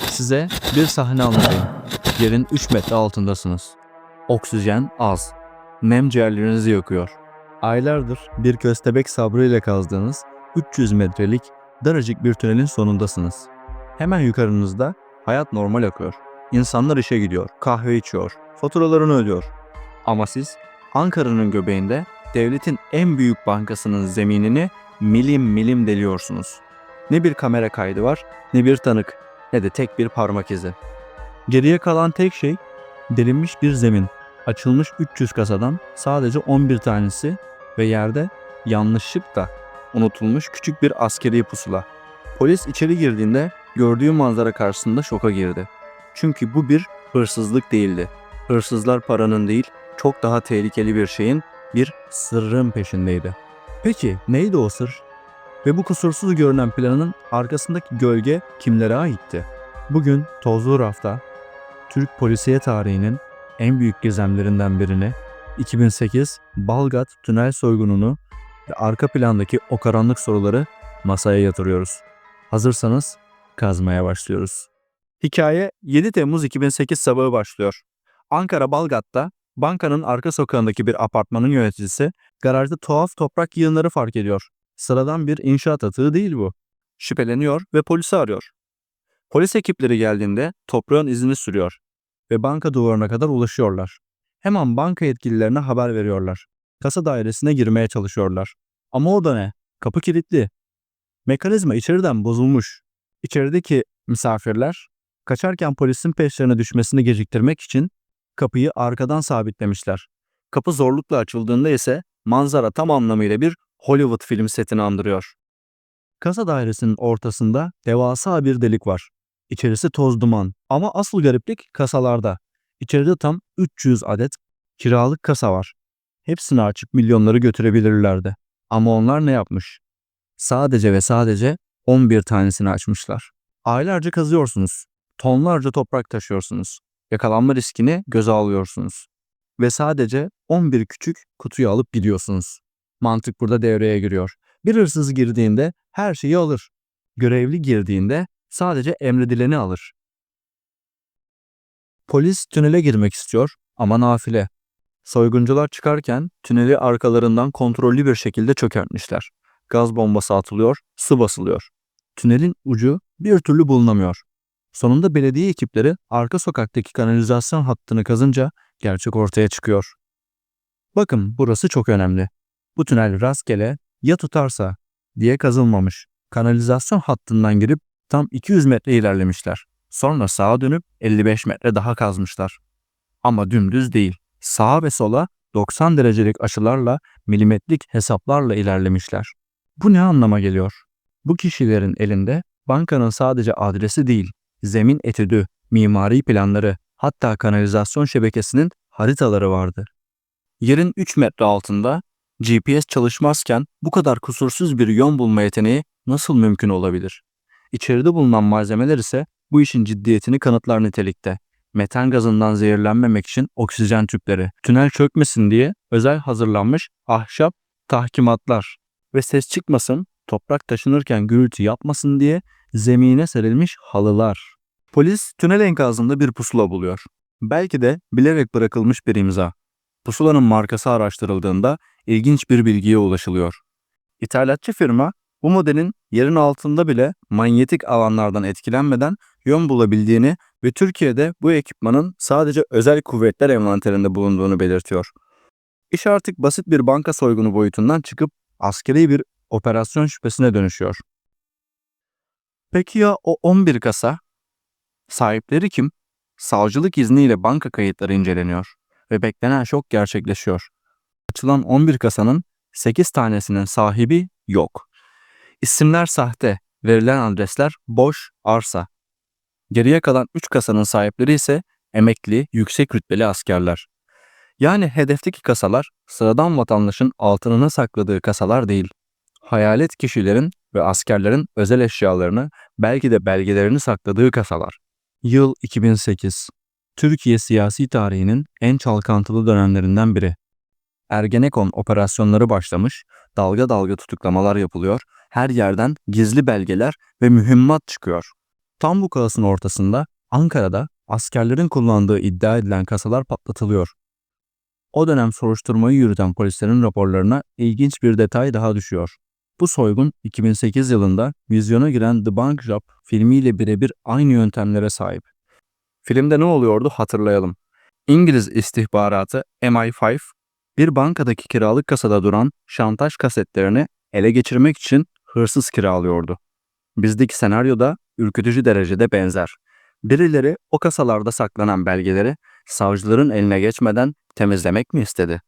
Size bir sahne anlatayım. Yerin 3 metre altındasınız. Oksijen az. Nem ciğerlerinizi yakıyor. Aylardır bir köstebek sabrıyla kazdığınız 300 metrelik daracık bir tünelin sonundasınız. Hemen yukarınızda hayat normal akıyor. İnsanlar işe gidiyor, kahve içiyor, faturalarını ödüyor. Ama siz Ankara'nın göbeğinde devletin en büyük bankasının zeminini milim milim deliyorsunuz. Ne bir kamera kaydı var, ne bir tanık, ne de tek bir parmak izi. Geriye kalan tek şey delinmiş bir zemin. Açılmış 300 kasadan sadece 11 tanesi ve yerde yanlışlıkla unutulmuş küçük bir askeri pusula. Polis içeri girdiğinde gördüğü manzara karşısında şoka girdi. Çünkü bu bir hırsızlık değildi. Hırsızlar paranın değil, çok daha tehlikeli bir şeyin, bir sırrın peşindeydi. Peki neydi o sır? Ve bu kusursuz görünen planın arkasındaki gölge kimlere aitti? Bugün Tozlu Raf'ta Türk polisiye tarihinin en büyük gizemlerinden birini, 2008 Balgat tünel soygununu ve arka plandaki o karanlık soruları masaya yatırıyoruz. Hazırsanız kazmaya başlıyoruz. Hikaye 7 Temmuz 2008 sabahı başlıyor. Ankara Balgat'ta bankanın arka sokağındaki bir apartmanın yöneticisi garajda tuhaf toprak yığınları fark ediyor. Sıradan bir inşaat atığı değil bu. Şüpheleniyor ve polisi arıyor. Polis ekipleri geldiğinde toprağın izini sürüyor ve banka duvarına kadar ulaşıyorlar. Hemen banka yetkililerine haber veriyorlar. Kasa dairesine girmeye çalışıyorlar. Ama orada ne? Kapı kilitli. Mekanizma içeriden bozulmuş. İçerideki misafirler kaçarken polisin peşlerine düşmesini geciktirmek için kapıyı arkadan sabitlemişler. Kapı zorlukla açıldığında ise manzara tam anlamıyla bir Hollywood film setini andırıyor. Kasa dairesinin ortasında devasa bir delik var. İçerisi toz duman ama asıl gariplik kasalarda. İçeride tam 300 adet kiralık kasa var. Hepsini açıp milyonları götürebilirlerdi. Ama onlar ne yapmış? Sadece ve sadece 11 tanesini açmışlar. Aylarca kazıyorsunuz. Tonlarca toprak taşıyorsunuz. Yakalanma riskini göze alıyorsunuz. Ve sadece 11 küçük kutuyu alıp gidiyorsunuz. Mantık burada devreye giriyor. Bir hırsız girdiğinde her şeyi alır. Görevli girdiğinde sadece emredileni alır. Polis tünele girmek istiyor ama nafile. Soyguncular çıkarken tüneli arkalarından kontrollü bir şekilde çökertmişler. Gaz bombası atılıyor, su basılıyor. Tünelin ucu bir türlü bulunamıyor. Sonunda belediye ekipleri arka sokaktaki kanalizasyon hattını kazınca gerçek ortaya çıkıyor. Bakın burası çok önemli. Bu tünel rastgele ya tutarsa diye kazılmamış. Kanalizasyon hattından girip tam 200 metre ilerlemişler. Sonra sağa dönüp 55 metre daha kazmışlar. Ama dümdüz değil. Sağa ve sola 90 derecelik açılarla milimetrik hesaplarla ilerlemişler. Bu ne anlama geliyor? Bu kişilerin elinde bankanın sadece adresi değil, zemin etüdü, mimari planları, hatta kanalizasyon şebekesinin haritaları vardı. Yerin 3 metre altında GPS çalışmazken bu kadar kusursuz bir yön bulma yeteneği nasıl mümkün olabilir? İçeride bulunan malzemeler ise bu işin ciddiyetini kanıtlar nitelikte. Metan gazından zehirlenmemek için oksijen tüpleri, tünel çökmesin diye özel hazırlanmış ahşap tahkimatlar ve ses çıkmasın, toprak taşınırken gürültü yapmasın diye zemine serilmiş halılar. Polis tünel enkazında bir pusula buluyor. Belki de bilerek bırakılmış bir imza. Pusulanın markası araştırıldığında ilginç bir bilgiye ulaşılıyor. İthalatçı firma bu modelin yerin altında bile manyetik alanlardan etkilenmeden yön bulabildiğini ve Türkiye'de bu ekipmanın sadece özel kuvvetler envanterinde bulunduğunu belirtiyor. İş artık basit bir banka soygunu boyutundan çıkıp askeri bir operasyon şüphesine dönüşüyor. Peki ya o 11 kasa? Sahipleri kim? Savcılık izniyle banka kayıtları inceleniyor ve beklenen şok gerçekleşiyor. Açılan 11 kasanın 8 tanesinin sahibi yok. İsimler sahte, verilen adresler boş arsa. Geriye kalan 3 kasanın sahipleri ise emekli, yüksek rütbeli askerler. Yani hedefteki kasalar sıradan vatandaşın altınını sakladığı kasalar değil. Hayalet kişilerin ve askerlerin özel eşyalarını, belki de belgelerini sakladığı kasalar. Yıl 2008. Türkiye siyasi tarihinin en çalkantılı dönemlerinden biri. Ergenekon operasyonları başlamış, dalga dalga tutuklamalar yapılıyor, Her yerden gizli belgeler ve mühimmat çıkıyor. Tam bu kaosun ortasında Ankara'da askerlerin kullandığı iddia edilen kasalar patlatılıyor. O dönem soruşturmayı yürüten polislerin raporlarına ilginç bir detay daha düşüyor. Bu soygun 2008 yılında vizyona giren The Bank Job filmiyle birebir aynı yöntemlere sahip. Filmde ne oluyordu hatırlayalım. İngiliz istihbaratı MI5 bir bankadaki kiralık kasada duran şantaj kasetlerini ele geçirmek için hırsız kiralıyordu. Bizdeki senaryo da ürkütücü derecede benzer. Birileri o kasalarda saklanan belgeleri savcıların eline geçmeden temizlemek mi istedi?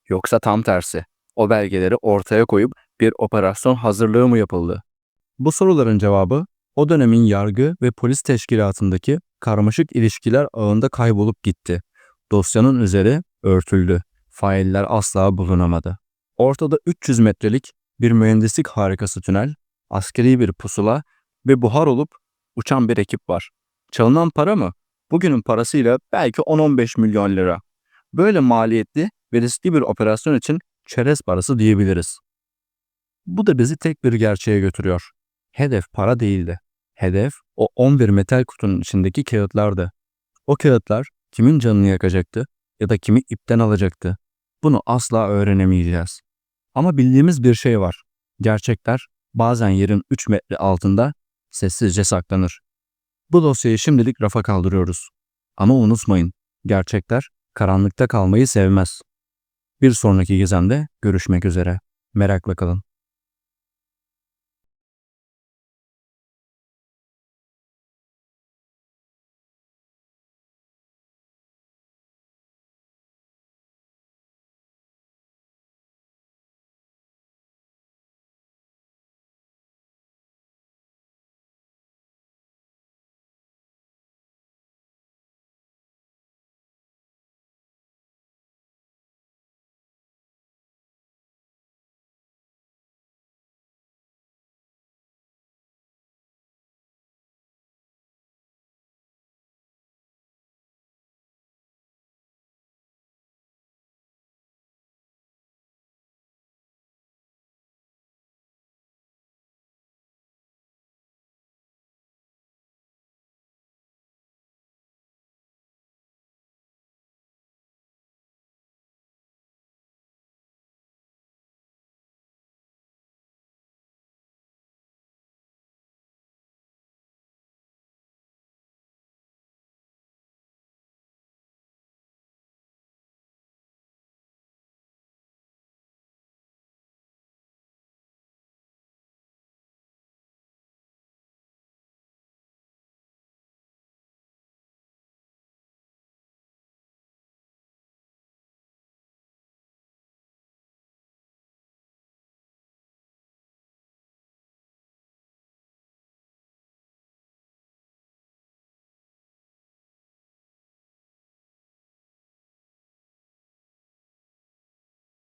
Yoksa tam tersi, o belgeleri ortaya koyup bir operasyon hazırlığı mı yapıldı? Bu soruların cevabı o dönemin yargı ve polis teşkilatındaki karmaşık ilişkiler ağında kaybolup gitti. Dosyanın üzeri örtüldü. Failler asla bulunamadı. Ortada 300 metrelik bir mühendislik harikası tünel, askeri bir pusula ve buhar olup uçan bir ekip var. Çalınan para mı? Bugünün parasıyla belki 10-15 milyon lira. Böyle maliyetli ve riskli bir operasyon için çerez parası diyebiliriz. Bu da bizi tek bir gerçeğe götürüyor. Hedef para değildi. Hedef o 11 metal kutunun içindeki kağıtlardı. O kağıtlar kimin canını yakacaktı ya da kimi ipten alacaktı? Bunu asla öğrenemeyeceğiz. Ama bildiğimiz bir şey var. Gerçekler bazen yerin 3 metre altında sessizce saklanır. Bu dosyayı şimdilik rafa kaldırıyoruz. Ama unutmayın, gerçekler karanlıkta kalmayı sevmez. Bir sonraki gizemde görüşmek üzere. Merakla kalın.